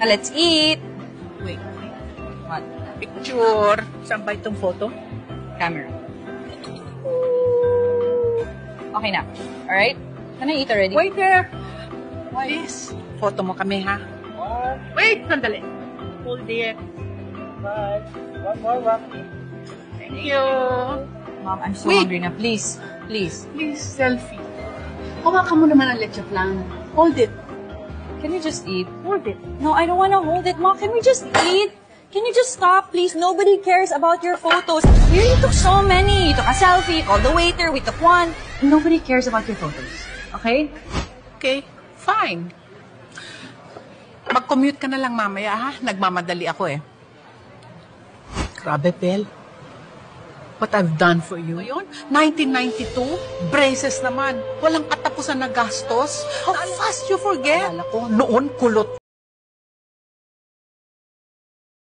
Let's eat. Wait. What? Picture. Saan ba itong photo? Camera. Okay na. Alright? Can I eat already? Wait there. Please. Photo mo kami, ha? Wait, sandali. Hold it. Bye. One more, Rocky. Thank you. Mom, I'm so Wait. hungry na. Please. Please. Please, selfie. Hawakan mo naman ang leche flan. Hold it. Can you just eat? Hold it. No, I don't want to hold it, Mom. Can we just eat? Can you just stop, please? Nobody cares about your photos. You took so many. You took a selfie, you called the waiter, we took one. Nobody cares about your photos. Okay? Okay, fine. Mag-commute ka na lang mamaya, ha? Nagmamadali ako, eh. Grabe, Bel. What I've done for you. Ngayon, 1992, braces naman. Walang katapusan na gastos. How fast you forget? Alala ko, noon kulot